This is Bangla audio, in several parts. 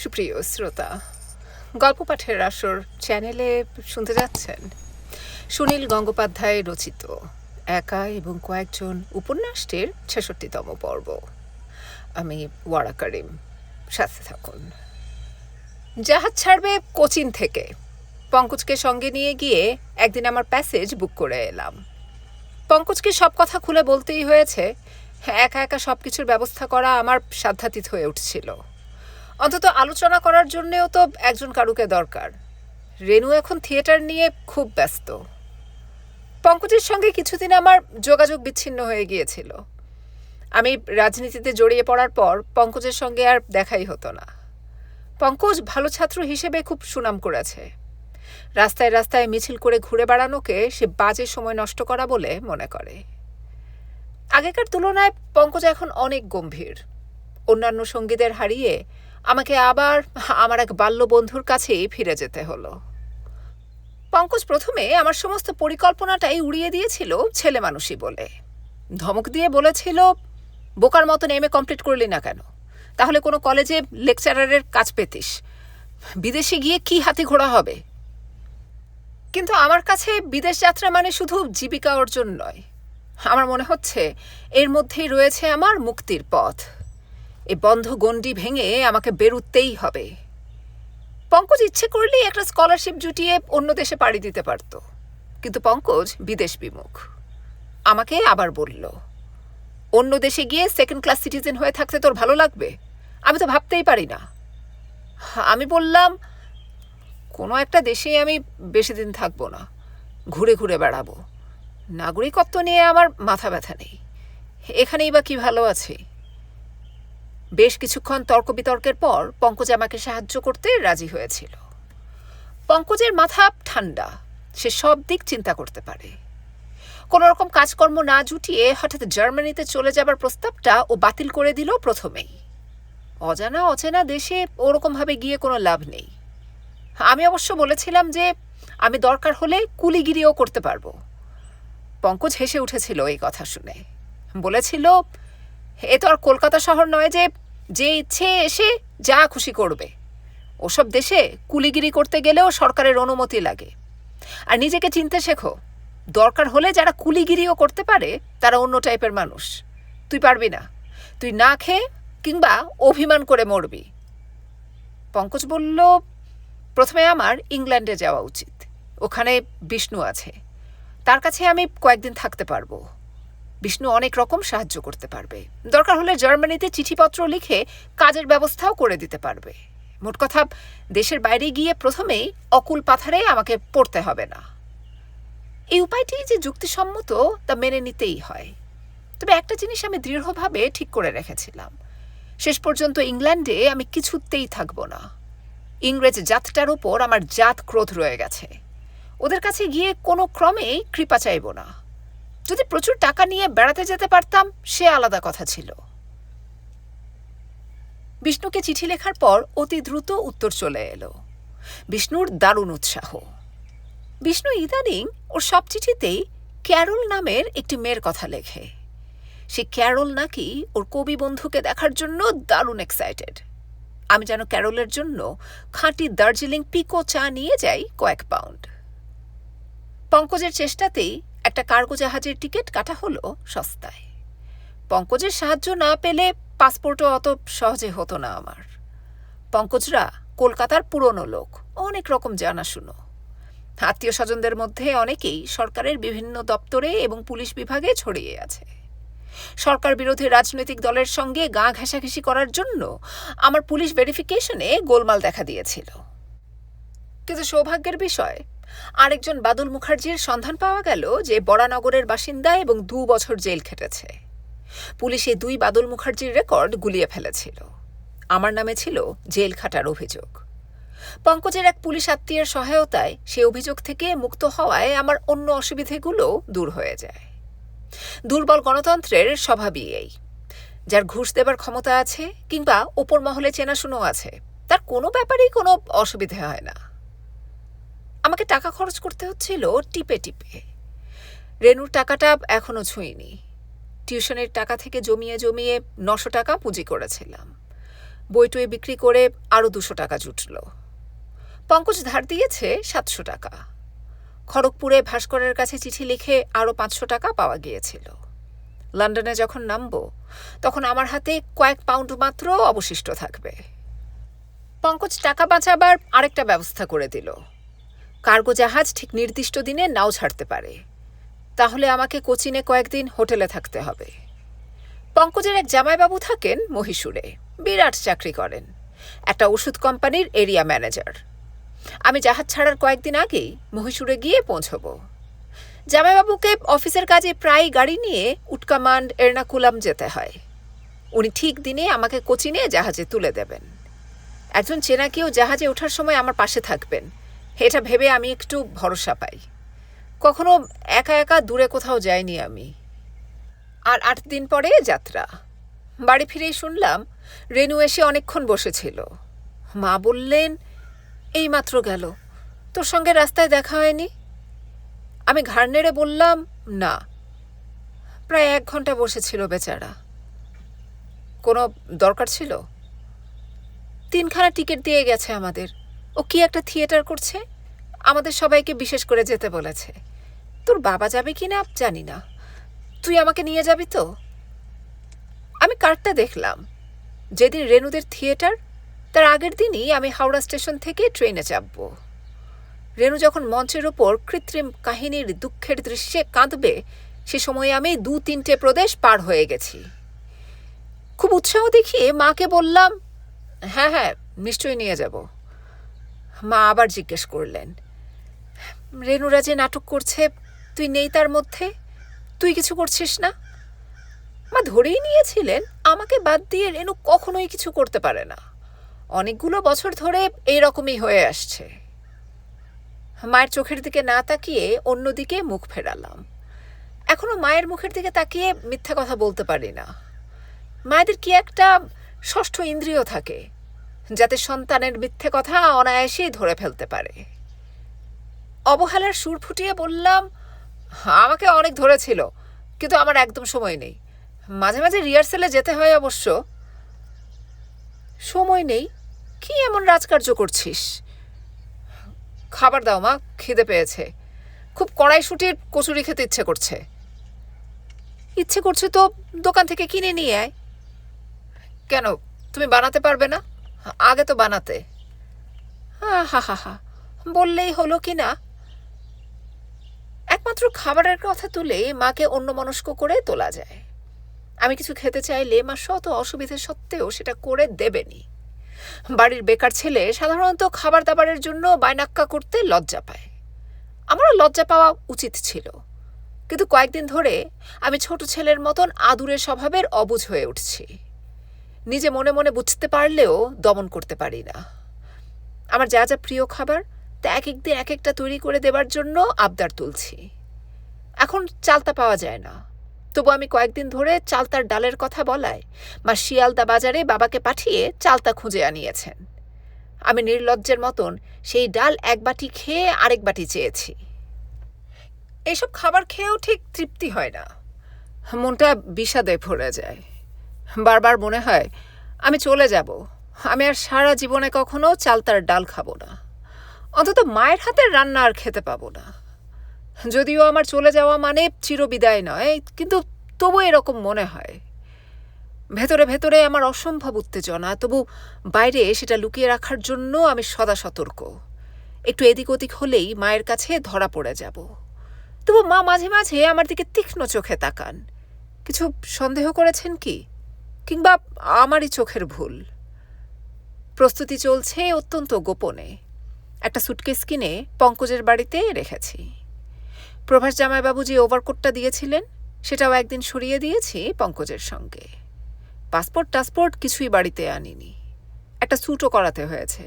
সুপ্রিয় শ্রোতা, গল্প পাঠের আসর চ্যানেলে শুনতে যাচ্ছেন সুনীল গঙ্গোপাধ্যায় রচিত একা এবং কয়েকজন উপন্যাসটির ৬৬তম পর্ব। আমি ওয়ারা করিম, সাথে থাকুন। জাহাজ ছাড়বে কোচিন থেকে। পঙ্কজকে সঙ্গে নিয়ে গিয়ে একদিন আমার প্যাসেজ বুক করে এলাম। পঙ্কজকে সব কথা খুলে বলতেই হয়েছে। একা একা সব কিছুর ব্যবস্থা করা আমার সাধ্যাতীত হয়ে উঠছিল। অন্তত আলোচনা করার জন্যেও তো একজন কারুকে দরকার। রেনু এখন থিয়েটার নিয়ে খুব ব্যস্ত। পঙ্কজের সঙ্গে কিছুদিন আমার যোগাযোগ বিচ্ছিন্ন হয়ে গিয়েছিল। আমি রাজনীতিতে জড়িয়ে পড়ার পর পঙ্কজের সঙ্গে আর দেখাই হতো না। পঙ্কজ ভালো ছাত্র হিসেবে খুব সুনাম করেছে। রাস্তায় রাস্তায় মিছিল করে ঘুরে বেড়ানোকে সে বাজে সময় নষ্ট করা বলে মনে করে। আগেকার তুলনায় পঙ্কজ এখন অনেক গম্ভীর। অন্যান্য সঙ্গীদের হারিয়ে আমাকে আবার আমার এক বাল্যবন্ধুর কাছেই ফিরে যেতে হলো। পঙ্কজ প্রথমে আমার সমস্ত পরিকল্পনাটাই উড়িয়ে দিয়েছিল ছেলে মানুষই বলে। ধমক দিয়ে বলেছিল, বোকার মতন এমএ কমপ্লিট করলি না কেন? তাহলে কোনো কলেজে লেকচারারের কাজ পেতিস। বিদেশে গিয়ে কি হাতি ঘোড়া হবে? কিন্তু আমার কাছে বিদেশ যাত্রা মানে শুধু জীবিকা অর্জন নয়। আমার মনে হচ্ছে এর মধ্যেই রয়েছে আমার মুক্তির পথ। এই বন্ধ গণ্ডি ভেঙে আমাকে বেরুতেই হবে। পঙ্কজ ইচ্ছে করলেই একটা স্কলারশিপ জুটিয়ে অন্য দেশে পাড়ি দিতে পারত, কিন্তু পঙ্কজ বিদেশ বিমুখ। আমাকে আবার বলল, অন্য দেশে গিয়ে সেকেন্ড ক্লাস সিটিজেন হয়ে থাকতে তোর ভালো লাগবে? আমি তো ভাবতেই পারি না। আমি বললাম, কোনো একটা দেশেই আমি বেশি দিন থাকবো না, ঘুরে ঘুরে বেড়াবো। নাগরিকত্ব নিয়ে আমার মাথা ব্যথা নেই, এখানেই বা কি ভালো আছে। বেশ কিছুক্ষণ তর্ক বিতর্কের পর পঙ্কজ আমাকে সাহায্য করতে রাজি হয়েছিল। পঙ্কজের মাথা ঠান্ডা, সে সব দিক চিন্তা করতে পারে। কোনো রকম কাজকর্ম না জুটিয়ে হঠাৎ জার্মানিতে চলে যাবার প্রস্তাবটা ও বাতিল করে দিল প্রথমেই। অজানা অচেনা দেশে ওরকমভাবে গিয়ে কোনো লাভ নেই। আমি অবশ্য বলেছিলাম যে আমি দরকার হলে কুলিগিরিও করতে পারবো। পঙ্কজ হেসে উঠেছিল এই কথা শুনে। বলেছিল, এ তো আর কলকাতা শহর নয় যে যে ইচ্ছে এসে যা খুশি করবে। ওসব দেশে কুলিগিরি করতে গেলেও সরকারের অনুমতি লাগে। আর নিজেকে চিনতে শেখো, দরকার হলে যারা কুলিগিরিও করতে পারে তারা অন্য টাইপের মানুষ। তুই পারবি না, তুই না খেয়ে কিংবা অভিমান করে মরবি। পঙ্কজ বলল, প্রথমে আমার ইংল্যান্ডে যাওয়া উচিত। ওখানে বিষ্ণু আছে, তার কাছে আমি কয়েকদিন থাকতে পারবো। বিষ্ণু অনেক রকম সাহায্য করতে পারবে। দরকার হলে জার্মানিতে চিঠিপত্র লিখে কাজের ব্যবস্থাও করে দিতে পারবে। মোট কথা, দেশের বাইরে গিয়ে প্রথমেই অকুল পাথারে আমাকে পড়তে হবে না। এই উপায়টি যে যুক্তিসম্মত তা মেনে নিতেই হয়। তবে একটা জিনিস আমি দৃঢ়ভাবে ঠিক করে রেখেছিলাম, শেষ পর্যন্ত ইংল্যান্ডে আমি কিছুতেই থাকব না। ইংরেজ জাতটার উপর আমার জাত ক্রোধ রয়ে গেছে। ওদের কাছে গিয়ে কোনো ক্রমেই কৃপা চাইব না। যদি প্রচুর টাকা নিয়ে বেড়াতে যেতে পারতাম সে আলাদা কথা ছিল। বিষ্ণুকে চিঠি লেখার পর অতি দ্রুত উত্তর চলে এলো। বিষ্ণুর দারুণ উৎসাহ। বিষ্ণু ইদানিং ওর সব চিঠিতেই ক্যারল নামের একটি মেয়ের কথা লেখে। সে ক্যারল নাকি ওর কবি বন্ধুকে দেখার জন্য দারুণ এক্সাইটেড। আমি যেন ক্যারলের জন্য খাঁটি দার্জিলিং পিকো চা নিয়ে যাই কয়েক পাউন্ড। পঙ্কজের চেষ্টাতেই একটা কার্গো জাহাজের টিকিট কাটা হলো সস্তায়। পঙ্কজের সাহায্য না পেলে পাসপোর্টও অত সহজে হতো না আমার। পঙ্কজরা কলকাতার পুরনো লোক, অনেক রকম জানাশুনো। আত্মীয় স্বজনদের মধ্যে অনেকেই সরকারের বিভিন্ন দপ্তরে এবং পুলিশ বিভাগে ছড়িয়ে আছে। সরকার বিরোধী রাজনৈতিক দলের সঙ্গে গা ঘেঁষাঘেঁষি করার জন্য আমার পুলিশ ভেরিফিকেশনে গোলমাল দেখা দিয়েছিল। কিন্তু সৌভাগ্যের বিষয়, আরেকজন বাদল মুখার্জির সন্ধান পাওয়া গেল যে বরানগরের বাসিন্দা এবং 2 বছর জেল খেটেছে। পুলিশ এই 2 বাদল মুখার্জির রেকর্ড গুলিয়ে ফেলেছিল। আমার নামে ছিল জেল খাটার অভিযোগ। পঙ্কজের এক পুলিশ আত্মীয়ের সহায়তায় সে অভিযোগ থেকে মুক্ত হওয়ায় আমার অন্য অসুবিধেগুলো দূর হয়ে যায়। দুর্বল গণতন্ত্রের স্বভাবই এই, যার ঘুষ দেবার ক্ষমতা আছে কিংবা ওপর মহলে চেনাশুনো আছে, তার কোনো ব্যাপারেই কোনো অসুবিধে হয় না। আমাকে টাকা খরচ করতে হচ্ছিল টিপে টিপে। রেনুর টাকাটা এখনো ছুঁইনি। টিউশনের টাকা থেকে জমিয়ে জমিয়ে 900 টাকা পুঁজি করেছিলাম। বইটই বিক্রি করে আরও 200 টাকা জুটল। পঙ্কজ ধার দিয়েছে 700 টাকা। খড়গপুরে ভাস্করের কাছে চিঠি লিখে আরও 500 টাকা পাওয়া গিয়েছিল। লন্ডনে যখন নামব তখন আমার হাতে কয়েক পাউন্ড মাত্র অবশিষ্ট থাকবে। পঙ্কজ টাকা বাঁচাবার আরেকটা ব্যবস্থা করে দিল। কার্গো জাহাজ ঠিক নির্দিষ্ট দিনে নাও ছাড়তে পারে, তাহলে আমাকে কোচিনে কয়েকদিন হোটেলে থাকতে হবে। পঙ্কজের এক জামাইবাবু থাকেন মহীশূরে, বিরাট চাকরি করেন, একটা ওষুধ কোম্পানির এরিয়া ম্যানেজার। আমি জাহাজ ছাড়ার কয়েকদিন আগেই মহীশূরে গিয়ে পৌঁছব। জামাইবাবুকে অফিসের কাজে প্রায় গাড়ি নিয়ে উটকামান্ড এর্নাকুলাম যেতে হয়। উনি ঠিক দিনে আমাকে কোচিনে জাহাজে তুলে দেবেন। একজন চেনা কেউ জাহাজে ওঠার সময় আমার পাশে থাকবেন, এটা ভেবে আমি একটু ভরসা পাই। কখনো একা একা দূরে কোথাও যাইনি আমি। আর 8 দিন পরে যাত্রা। বাড়ি ফিরেই শুনলাম রেনু এসে অনেকক্ষণ বসেছিল। মা বললেন, এইমাত্র গেল, তোর সঙ্গে রাস্তায় দেখা হয়নি? আমি ঘাড় নেড়ে বললাম, না। প্রায় 1 ঘন্টা বসেছিল বেচারা। কোনো দরকার ছিল? 3খানা টিকিট দিয়ে গেছে আমাদের। ও কি একটা থিয়েটার করছে, আমাদের সবাইকে বিশেষ করে যেতে বলেছে। তোর বাবা যাবে কি না জানি না, তুই আমাকে নিয়ে যাবি তো? আমি কার্ডটা দেখলাম। যেদিন রেনুদের থিয়েটার তার আগের দিনই আমি হাওড়া স্টেশন থেকে ট্রেনে চাপব। রেনু যখন মঞ্চের ওপর কৃত্রিম কাহিনীর দুঃখের দৃশ্যে কাঁদবে, সে সময়ে আমি 2-3টে প্রদেশ পার হয়ে গেছি। খুব উৎসাহ দেখিয়ে মাকে বললাম, হ্যাঁ হ্যাঁ নিশ্চয়ই নিয়ে যাব। মা আবার জিজ্ঞেস করলেন, রেনুরা যে নাটক করছে তুই নেই তার মধ্যে, তুই কিছু করছিস না? মা ধরেই নিয়েছিলেন আমাকে বাদ দিয়ে রেনু কখনোই কিছু করতে পারে না। অনেকগুলো বছর ধরে এইরকমই হয়ে আসছে। মায়ের চোখের দিকে না তাকিয়ে অন্যদিকে মুখ ফেরালাম। এখনো মায়ের মুখের দিকে তাকিয়ে মিথ্যা কথা বলতে পারি না। মায়েদের কি একটা ষষ্ঠ ইন্দ্রিয় থাকে, যাতে সন্তানের মিথ্যে কথা অনায়াসেই ধরে ফেলতে পারে। অবহেলার সুর ফুটিয়ে বললাম, আমাকে অনেক ধরেছিল, কিন্তু আমার একদম সময় নেই। মাঝে মাঝে রিহার্সেলে যেতে হয় অবশ্য। সময় নেই? কি এমন রাজকার্য করছিস? খাবার দাও মা, খিদে পেয়েছে। খুব কড়াইশুঁটির কচুরি খেতে ইচ্ছে করছে। ইচ্ছে করছে তো দোকান থেকে কিনে নিয়ে আয়। কেন, তুমি বানাতে পারবে না? আগে তো বানাতে। হা হা হা হা, বললেই হলো কি না। একমাত্র খাবারের কথা তুলে মাকে অন্যমনস্ক করে তোলা যায়। আমি কিছু খেতে চাইলে মা শত অসুবিধে সত্ত্বেও সেটা করে দেবেনি। বাড়ির বেকার ছেলে সাধারণত খাবার দাবারের জন্য বায়নাক্কা করতে লজ্জা পায়। আমারও লজ্জা পাওয়া উচিত ছিল, কিন্তু কয়েকদিন ধরে আমি ছোট ছেলের মতন আদুরে স্বভাবের অবুঝ হয়ে উঠছি। নিজে মনে মনে বুঝতে পারলেও দমন করতে পারি না। আমার যা যা প্রিয় খাবার তা এক একদিন এক একটা তৈরি করে দেবার জন্য আবদার তুলছি। এখন চালতা পাওয়া যায় না, তবু আমি কয়েকদিন ধরে চালতার ডালের কথা বলায় মা শিয়ালদা বাজারে বাবাকে পাঠিয়ে চালতা খুঁজে আনিয়েছেন। আমি নির্লজ্জের মতন সেই ডাল 1 বাটি খেয়ে আরেক বাটি চেয়েছি। এইসব খাবার খেয়েও ঠিক তৃপ্তি হয় না, মনটা বিষাদে ভরে যায়। বারবার মনে হয় আমি চলে যাব, আমি আর সারা জীবনে কখনো চালতার ডাল খাবো না, অন্তত মায়ের হাতের রান্না আর খেতে পাবো না। যদিও আমার চলে যাওয়া মানে চিরবিদায় নয়, কিন্তু তবু এরকম মনে হয়। ভেতরে ভেতরে আমার অসম্ভব উত্তেজনা, তবু বাইরে সেটা লুকিয়ে রাখার জন্য আমি সদা সতর্ক। একটু এদিক ওদিক হলেই মায়ের কাছে ধরা পড়ে যাব। তবু মা মাঝে মাঝে আমার দিকে তীক্ষ্ণ চোখে তাকান। কিছু সন্দেহ করেছেন কি, কিংবা আমারই চোখের ভুল? প্রস্তুতি চলছে অত্যন্ত গোপনে। একটা সুটকেস কিনে পঙ্কজের বাড়িতে রেখেছি। প্রভাস জামাইবাবু যে ওভারকোটটা দিয়েছিলেন সেটাও একদিন সরিয়ে দিয়েছি পঙ্কজের সঙ্গে। পাসপোর্ট টাসপোর্ট কিছুই বাড়িতে আনিনি। একটা স্যুটও করাতে হয়েছে।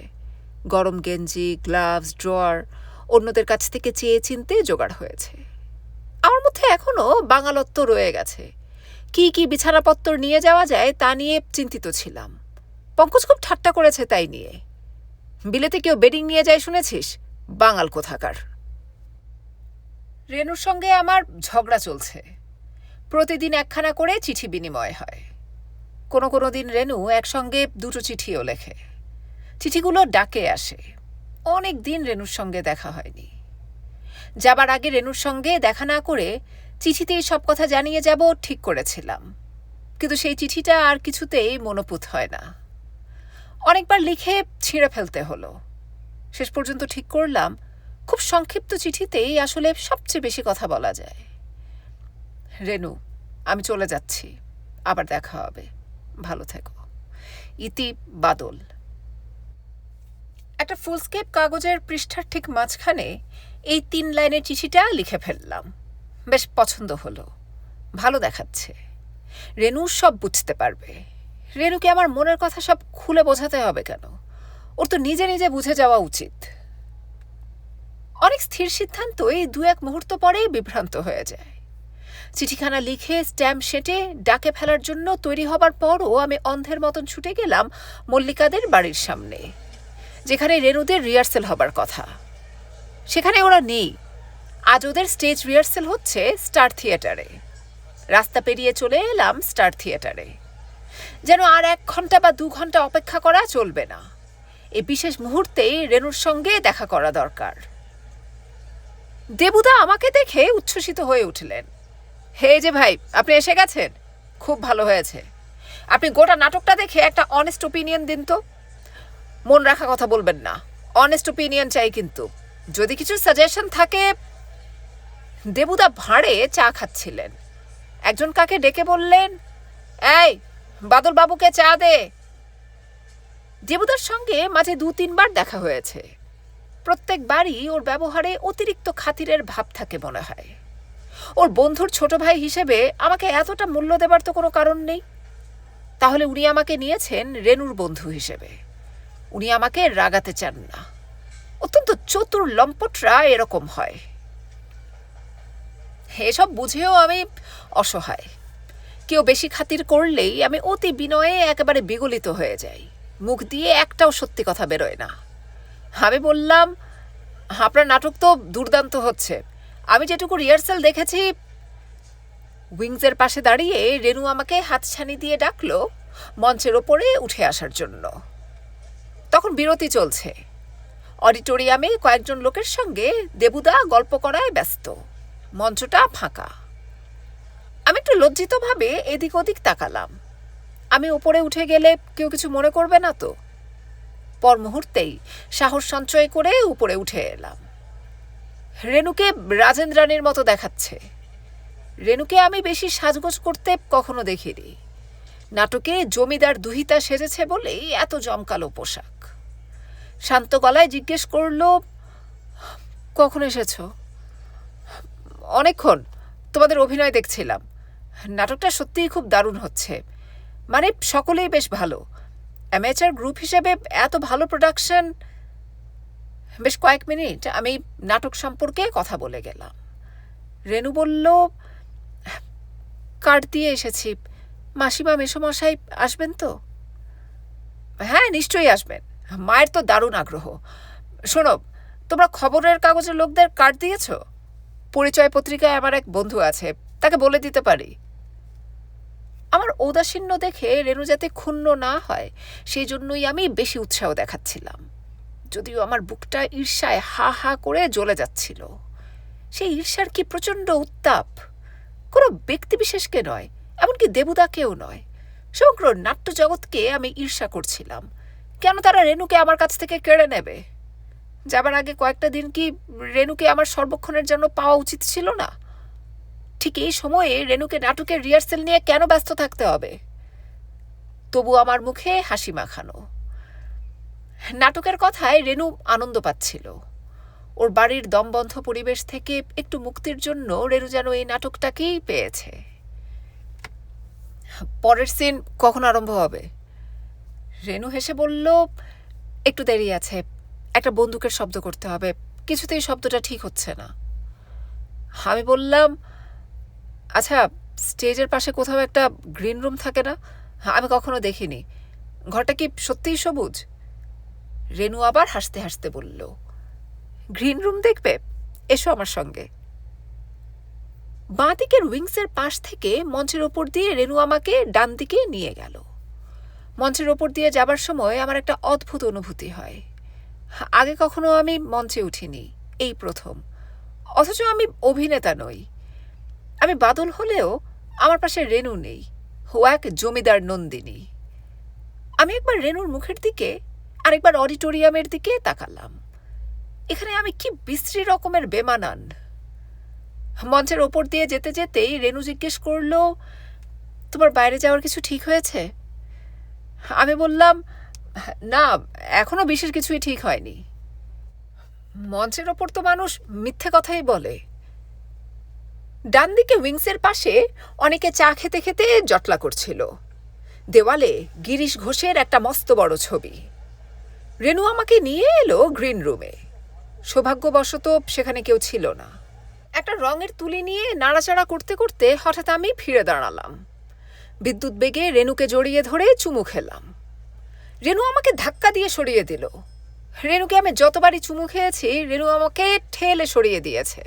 গরম গেঞ্জি, গ্লাভস, ড্রয়ার অন্যদের কাছ থেকে চেয়ে চিনতে জোগাড় হয়েছে। আমার মধ্যে এখনও বাঙালত্ব রয়ে গেছে। কি কি বিছানাপত্তর নিয়ে যাওয়া যায় তা নিয়ে চিন্তিত ছিলাম। পঙ্কজ খুব ঠাট্টা করেছে তাই নিয়ে। বিলেতে কেউ বেডিং নিয়ে যায় শুনেছিস? বাঙাল কোথাকার। রেনুর সঙ্গে আমার ঝগড়া চলছে। প্রতিদিন একখানা করে চিঠি বিনিময় হয়। কোনো কোনো দিন রেনু একসঙ্গে দুটো চিঠিও লেখে। চিঠিগুলো ডাকে আসে। অনেক দিন রেনুর সঙ্গে দেখা হয়নি। যাবার আগে রেনুর সঙ্গে দেখা না করে চিঠিতেই সব কথা জানিয়ে যাব ঠিক করেছিলাম, কিন্তু সেই চিঠিটা আর কিছুতেই মনোপুত হয় না। অনেকবার লিখে ছিঁড়ে ফেলতে হলো। শেষ পর্যন্ত ঠিক করলাম খুব সংক্ষিপ্ত চিঠিতেই আসলে সবচেয়ে বেশি কথা বলা যায়। রেনু, আমি চলে যাচ্ছি, আবার দেখা হবে, ভালো থেকো। ইতি, বাদল। একটা ফুলস্কেপ কাগজের পৃষ্ঠার ঠিক মাঝখানে এই 3 লাইনের চিঠিটা লিখে ফেললাম। বেশ পছন্দ হলো, ভালো দেখাচ্ছে। রেনু সব বুঝতে পারবে। রেনুকে আমার মনের কথা সব খুলে বোঝাতে হবে কেন? ওর তো নিজে নিজে বুঝে যাওয়া উচিত। অনেক স্থির সিদ্ধান্তই 2-1 মুহূর্ত পরেই বিভ্রান্ত হয়ে যায়। চিঠিখানা লিখে স্ট্যাম্প সেটে ডাকে ফেলার জন্য তৈরি হবার পরও আমি অন্ধের মতন ছুটে গেলাম মল্লিকাদের বাড়ির সামনে, যেখানে রেনুদের রিহার্সেল হবার কথা। সেখানে ওরা নেই। আজ ওদের স্টেজ রিহার্সেল হচ্ছে স্টার থিয়েটারে। রাস্তা পেরিয়ে চলে এলাম স্টার থিয়েটারে। যেন আর 1 ঘন্টা বা 2 ঘন্টা অপেক্ষা করা চলবে না। এই বিশেষ মুহূর্তেই রেনুর সঙ্গে দেখা করা দরকার। দেবুদা আমাকে দেখে উচ্ছ্বসিত হয়ে উঠলেন। হে যে ভাই, আপনি এসে গেছেন, খুব ভালো হয়েছে। আপনি গোটা নাটকটা দেখে একটা অনেস্ট ওপিনিয়ন দিন তো। মন রাখা কথা বলবেন না, অনেস্ট ওপিনিয়ন চাই কিন্তু। যদি কিছু সাজেশন থাকে। দেবুদা ভাঁড়ে চা খাচ্ছিলেন। একজন কাকে ডেকে বললেন, এই বাদল বাবুকে চা দে। দেবুদার সঙ্গে মাঝে 2-3 বার দেখা হয়েছে। প্রত্যেকবারই ওর ব্যবহারে অতিরিক্ত খাতিরের ভাব থাকে মনে হয়। ওর বন্ধুর ছোট ভাই হিসেবে আমাকে এতটা মূল্য দেবার তো কোনো কারণ নেই। তাহলে উনি আমাকে নিয়েছেন রেনুর বন্ধু হিসেবে। উনি আমাকে রাগাতে চান না। অত্যন্ত চতুর লম্পটরা এরকম হয়। এসব বুঝেও আমি অসহায়। কেউ বেশি খাতির করলেই আমি অতি বিনয়ে একেবারে বিগলিত হয়ে যাই। মুখ দিয়ে একটাও সত্যি কথা বেরোয় না। আমি বললাম, আপনার নাটক তো দুর্দান্ত হচ্ছে। আমি যেটুকু রিহার্সাল দেখেছি। উইংসের পাশে দাঁড়িয়ে রেনু আমাকে হাতছানি দিয়ে ডাকলো মঞ্চের ওপরে উঠে আসার জন্য। তখন বিরতি চলছে। অডিটোরিয়ামে কয়েকজন লোকের সঙ্গে দেবুদা গল্প করায় ব্যস্ত। মঞ্চটা ফাঁকা। আমি একটু লজ্জিতভাবে এদিক ওদিক তাকালাম। আমি উপরে উঠে গেলে কেউ কিছু মনে করবে না তো? পর মুহূর্তেই সাহস সঞ্চয় করে উপরে উঠে এলাম। রেনুকে রাজেন্দ্রাণীর মতো দেখাচ্ছে। রেনুকে আমি বেশি সাজগোজ করতে কখনো দেখিনি। নাটকে জমিদার দুহিতা সেজেছে বলেই এত জমকালো পোশাক। শান্ত গলায় জিজ্ঞেস করল, কখন এসেছ? অনেকক্ষণ, তোমাদের অভিনয় দেখছিলাম। নাটকটা সত্যিই খুব দারুণ হচ্ছে। মানে সকলেই বেশ ভালো। অ্যামেচার গ্রুপ হিসেবে এত ভালো প্রোডাকশন। বেশ কয়েক মিনিট আমি নাটক সম্পর্কে কথা বলে গেলাম। রেনু বলল, কার্ড দিয়ে এসেছি। মাসিমা মেসোমশাই আসবেন তো? হ্যাঁ, নিশ্চয়ই আসবেন। মায়ের তো দারুণ আগ্রহ। শোনো, তোমরা খবরের কাগজের লোকদের কার্ড দিয়েছ? পরিচয় পত্রিকায় আমার এক বন্ধু আছে, তাকে বলে দিতে পারি। আমার ঔদাসীন্য দেখে রেনু যাতে ক্ষুণ্ণ না হয় সেই জন্যই আমি বেশি উৎসাহ দেখাচ্ছিলাম, যদিও আমার বুকটা ঈর্ষায় হা হা করে জ্বলে যাচ্ছিল। সেই ঈর্ষার কি প্রচণ্ড উত্তাপ! কোনো ব্যক্তিবিশেষকে নয়, এমনকি দেবুদাকেও নয়, সমগ্র নাট্য জগৎকে আমি ঈর্ষা করছিলাম। কেন তারা রেনুকে আমার কাছ থেকে কেড়ে নেবে? যাবার আগে কয়েকটা দিন কি রেনুকে আমার সর্বক্ষণের জন্য পাওয়া উচিত ছিল না? ঠিক এই সময়ে রেনুকে নাটকের রিহার্সেল নিয়ে কেন ব্যস্ত থাকতে হবে? তবু আমার মুখে হাসি মাখানো। নাটকের কথায় রেনু আনন্দ পাচ্ছিল। ওর বাড়ির দমবন্ধ পরিবেশ থেকে একটু মুক্তির জন্য রেনু যেন এই নাটকটাকেই পেয়েছে। পরের সিন কখন আরম্ভ হবে? রেনু হেসে বলল, একটু দেরি আছে। একটা বন্দুকের শব্দ করতে হবে, কিছুতেই শব্দটা ঠিক হচ্ছে না। আমি বললাম, আচ্ছা, স্টেজের পাশে কোথাও একটা গ্রিন রুম থাকে না? আমি কখনো দেখিনি। ঘরটা কি সত্যিই সবুজ? রেনু আবার হাসতে হাসতে বলল, গ্রিন রুম দেখবে? এসো আমার সঙ্গে। বাঁ দিকের উইংসের পাশ থেকে মঞ্চের ওপর দিয়ে রেনু আমাকে ডান দিকে নিয়ে গেল। মঞ্চের ওপর দিয়ে যাবার সময় আমার একটা অদ্ভুত অনুভূতি হয়। আগে কখনো আমি মঞ্চে উঠিনি, এই প্রথম। অথচ আমি অভিনেতা নই। আমি বাদল হলেও আমার পাশে রেনু নেই, ও এক জমিদার নন্দিনী। আমি একবার রেনুর মুখের দিকে আরেকবার অডিটোরিয়ামের দিকে তাকালাম। এখানে আমি কি বিশ্রী রকমের বেমানান। মঞ্চের ওপর দিয়ে যেতে যেতেই রেনু জিজ্ঞেস করল, তোমার বাইরে যাওয়ার কিছু ঠিক হয়েছে? আমি বললাম, না, এখনো বিশেষ কিছুই ঠিক হয়নি। মঞ্চের ওপর তো মানুষ মিথ্যে কথাই বলে। ডান দিকে উইংসের পাশে অনেকে চা খেতে খেতে জটলা করছিল। দেওয়ালে গিরিশ ঘোষের একটা মস্ত বড় ছবি। রেনু আমাকে নিয়ে এলো গ্রিন রুমে। সৌভাগ্যবশত সেখানে কেউ ছিল না। একটা রঙের তুলি নিয়ে নাড়াচাড়া করতে করতে হঠাৎ আমি ফিরে দাঁড়ালাম। বিদ্যুৎ বেগে রেনুকে জড়িয়ে ধরে চুমু খেলাম। রেনু আমাকে ধাক্কা দিয়ে সরিয়ে দিল। রেনুকে আমি যতবারই চুমু খেয়েছি, রেনু আমাকে ঠেলে সরিয়ে দিয়েছে।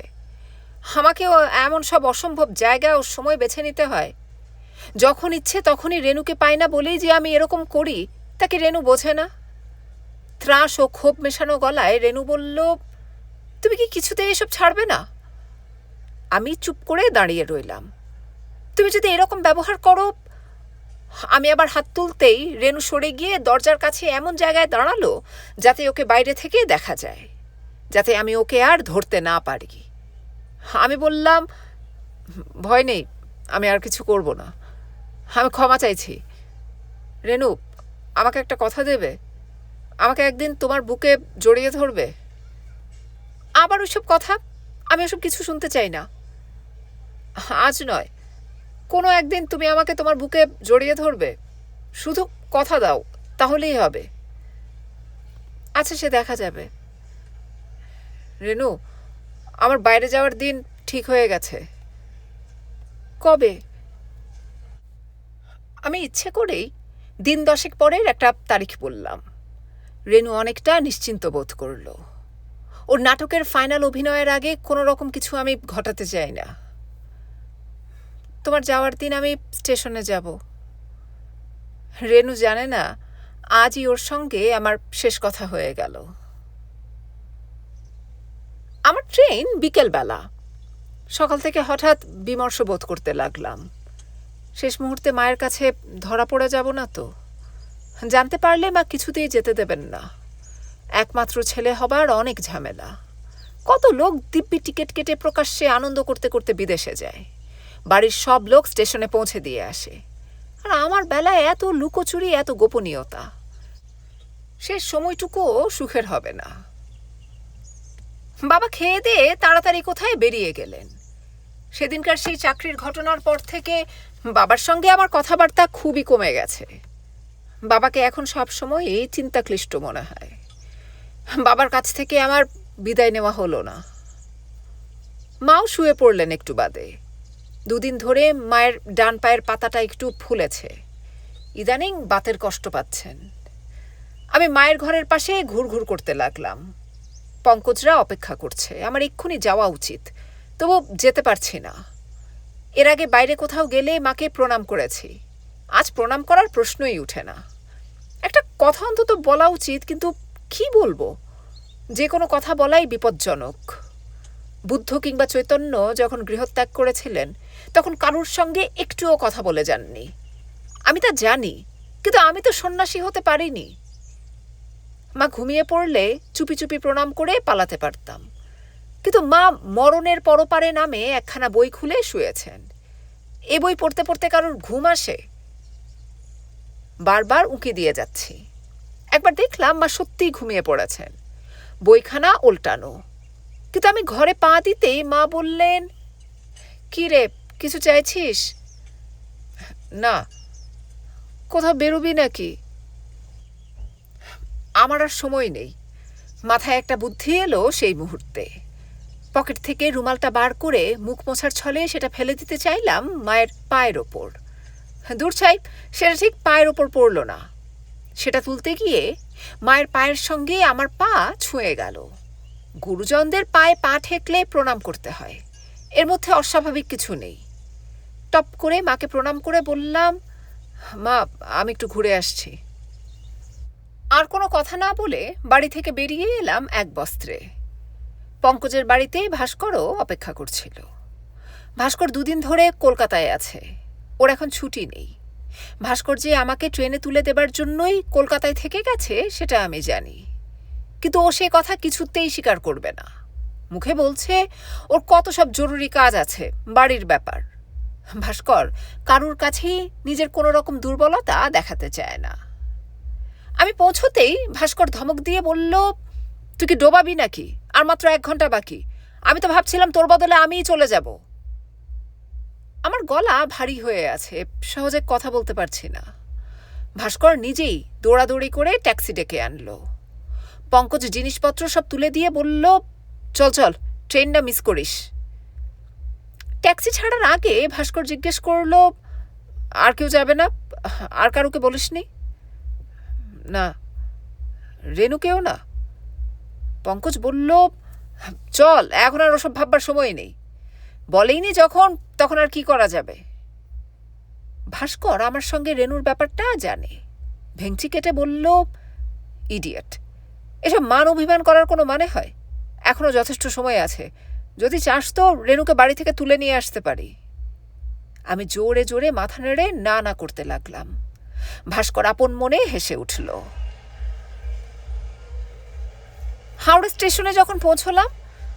আমাকেও এমন সব অসম্ভব জায়গা ও সময় বেছে নিতে হয়। যখন ইচ্ছে তখনই রেনুকে পাই না বলেই যে আমি এরকম করি, তা কি রেনু বোঝে না? ত্রাস ও ক্ষোভ মেশানো গলায় রেনু বলল, তুমি কি কিছুতে এসব ছাড়বে না? আমি চুপ করে দাঁড়িয়ে রইলাম। তুমি যদি এরকম ব্যবহার করো। আমি আবার হাত তুলতেই রেনু সরে গিয়ে দরজার কাছে এমন জায়গায় দাঁড়ালো যাতে ওকে বাইরে থেকে দেখা যায়, যাতে আমি ওকে আর ধরতে না পারি। আমি বললাম, ভয় নেই, আমি আর কিছু করব না। আমি ক্ষমা চাইছি। রেনু, আমাকে একটা কথা দেবে? আমাকে একদিন তোমার বুকে জড়িয়ে ধরবে? আবার ওইসব কথা? আমি ওসব কিছু শুনতে চাই না। আজ নয়, কোনো একদিন তুমি আমাকে তোমার বুকে জড়িয়ে ধরবে। শুধু কথা দাও, তাহলেই হবে। আচ্ছা, সে দেখা যাবে। রেনু, আমার বাইরে যাওয়ার দিন ঠিক হয়ে গেছে। কবে? আমি ইচ্ছে করেই দিন 10 পরের একটা তারিখ বললাম। রেনু অনেকটা নিশ্চিন্ত বোধ করল। ওর নাটকের ফাইনাল অভিনয়ের আগে কোনো রকম কিছু আমি ঘটাতে চাই না। তোমার যাওয়ার দিন আমি স্টেশনে যাব। রেনু জানে না আজই ওর সঙ্গে আমার শেষ কথা হয়ে গেল। আমার ট্রেন বিকেলবেলা। সকাল থেকে হঠাৎ বিমর্ষ বোধ করতে লাগলাম। শেষ মুহূর্তে মায়ের কাছে ধরা পড়ে যাব না তো? জানতে পারলে মা কিছুতেই যেতে দেবেন না। একমাত্র ছেলে হবার অনেক ঝামেলা। কত লোক দিব্যি টিকিট কেটে প্রকাশ্যে আনন্দ করতে করতে বিদেশে যায়। বাড়ির সব লোক স্টেশনে পৌঁছে দিয়ে আসে। আর আমার বেলায় এত লুকোচুরি, এত গোপনীয়তা। সে সময়টুকুও সুখের হবে না। বাবা খেয়ে দিয়ে তাড়াতাড়ি কোথায় বেরিয়ে গেলেন। সেদিনকার সেই চাকরির ঘটনার পর থেকে বাবার সঙ্গে আমার কথাবার্তা খুবই কমে গেছে। বাবাকে এখন সব সময়ই চিন্তাক্লিষ্ট মনে হয়। বাবার কাছ থেকে আমার বিদায় নেওয়া হলো না। মাও শুয়ে পড়লেন একটু বাদে। 2 দিন ধরে মায়ের ডান পায়ের পাতাটা একটু ফুলেছে। ইদানিং বাতের কষ্ট পাচ্ছেন। আমি মায়ের ঘরের পাশে ঘুরঘুর করতে লাগলাম। পঙ্কজরা অপেক্ষা করছে। আমার এক্ষুনি যাওয়া উচিত, তবু যেতে পারছি না। এর আগে বাইরে কোথাও গেলে মাকে প্রণাম করেছি। আজ প্রণাম করার প্রশ্নই উঠে না। একটা কথা অন্তত বলা উচিত, কিন্তু কি বলবো? যে কোনো কথা বলাই বিপজ্জনক। বুদ্ধ কিংবা চৈতন্য যখন গৃহত্যাগ করেছিলেন, তখন কারুর সঙ্গে একটুও কথা বলে যাননি। আমি তা জানি, কিন্তু আমি তো সন্ন্যাসী হতে পারিনি। মা ঘুমিয়ে পড়লে চুপি চুপি প্রণাম করে পালাতে পারতাম, কিন্তু মা মরণের পরপারে নামে একখানা বই খুলে শুয়েছেন। এ বই পড়তে পড়তে কারোর ঘুম আসে? বারবার উঁকি দিয়ে যাচ্ছি। একবার দেখলাম মা সত্যিই ঘুমিয়ে পড়েছেন, বইখানা উল্টানো। কিন্তু আমি ঘরে পা দিতেই মা বললেন, কি রে, কিছু চাইছিস? না। কোথাও বেরোবি নাকি? আমার আর সময় নেই। মাথায় একটা বুদ্ধি এলো সেই মুহূর্তে। পকেট থেকে রুমালটা বার করে মুখ মোছার ছলে সেটা ফেলে দিতে চাইলাম মায়ের পায়ের ওপর। দূর ছাই, সেটা ঠিক পায়ের ওপর পড়ল না। সেটা তুলতে গিয়ে মায়ের পায়ের সঙ্গে আমার পা ছুঁয়ে গেল। গুরুজনদের পায়ে পা ঠেকলে প্রণাম করতে হয়, এর মধ্যে অস্বাভাবিক কিছু নেই। টপ করে মাকে প্রণাম করে বললাম, মা, আমি একটু ঘুরে আসছি। আর কোনো কথা না বলে বাড়ি থেকে বেরিয়ে এলাম এক বস্ত্রে। পঙ্কজের বাড়িতেই ভাস্করও অপেক্ষা করছিল। ভাস্কর দুদিন ধরে কলকাতায় আছে, ওর এখন ছুটি নেই। ভাস্কর যে আমাকে ট্রেনে তুলে দেবার জন্যই কলকাতায় থেকে গেছে সেটা আমি জানি, কিন্তু ও সে কথা কিছুতেই স্বীকার করবে না। মুখে বলছে ওর কত সব জরুরি কাজ আছে, বাড়ির ব্যাপার। ভাস্কর কারুর কাছেই নিজের কোনো রকম দুর্বলতা দেখাতে চায় না। আমি পৌঁছতেই ভাস্কর ধমক দিয়ে বলল, তুই কি ডোবাবি নাকি? আর মাত্র 1 ঘন্টা বাকি। আমি তো ভাবছিলাম তোর বদলে আমিই চলে যাব। আমার গলা ভারী হয়ে আছে, সহজে কথা বলতে পারছি না। ভাস্কর নিজেই দৌড়াদৌড়ি করে ট্যাক্সি ডেকে আনলো। পঙ্কজ জিনিসপত্র সব তুলে দিয়ে বলল, চল চল, ট্রেনটা মিস করিস। ট্যাক্সি ছাড়ার আগে ভাস্কর জিজ্ঞেস করল, আর কেউ যাবে না? আর কারুকে বলিসনি? না। রেনুকেও না? পঙ্কজ বলল, চল, এখন আর ওসব ভাববার সময় নেই। বলেইনি যখন, তখন আর কি করা যাবে? ভাস্কর আমার সঙ্গে রেনুর ব্যাপারটা জানে। ভেঙচি কেটে বলল, ইডিয়েট, এসব মান অভিমান করার কোনো মানে হয়? এখনো যথেষ্ট সময় আছে, যদি চাস তো রেনুকে বাড়ি থেকে তুলে নিয়ে আসতে পারি। আমি জোরে জোরে মাথা নেড়ে না না করতে লাগলাম। ভাস্কর আপন মনে হেসে উঠল। হাওড়া স্টেশনে যখন পৌঁছলাম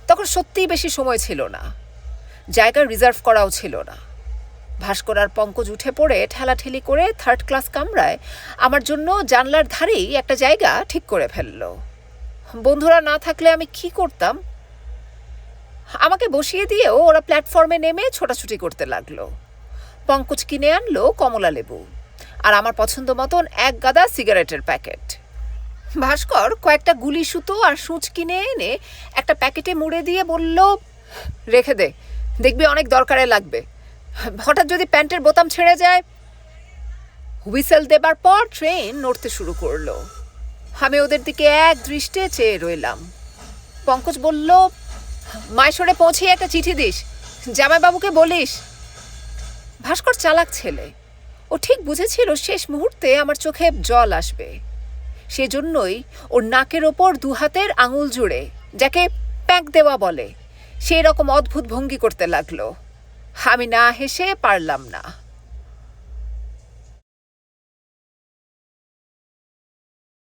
তখন সত্যিই বেশি সময় ছিল না, জায়গা রিজার্ভ করাও ছিল না। ভাস্কর আর পঙ্কজ উঠে পড়ে ঠেলাঠেলি করে 3rd ক্লাস কামরায় আমার জন্য জানলার ধারেই একটা জায়গা ঠিক করে ফেলল। বন্ধুরা না থাকলে আমি কি করতাম? আমাকে বসিয়ে দিয়েও ওরা প্ল্যাটফর্মে নেমে ছোটাছুটি করতে লাগলো। পঙ্কজ কিনে আনলো কমলা লেবু আর আমার পছন্দ মতন 1 গাদা সিগারেটের প্যাকেট। ভাস্কর কয়েকটা গুলি সুতো আর সূচ কিনে এনে একটা প্যাকেটে মুড়ে দিয়ে বলল, রেখে দে, দেখবি অনেক দরকারে লাগবে। হঠাৎ যদি প্যান্টের বোতাম ছেড়ে যায়। হুইসেল দেবার পর ট্রেন নড়তে শুরু করলো। আমি ওদের দিকে এক দৃষ্টে চেয়ে রইলাম। পঙ্কজ বলল, মাইশোরে পৌঁছে একটা চিঠি দিস, জামাইবাবুকে বলিস। ভাস্কর চালাক ছেলে, ও ঠিক বুঝেছিল শেষ মুহূর্তে আমার চোখে জল আসবে। সেজন্যই ওর নাকের ওপর 2 হাতের আঙুল জুড়ে, যাকে প্যাঁক দেওয়া বলে, সেই রকম অদ্ভুত ভঙ্গি করতে লাগলো। আমি না হেসে পারলাম না।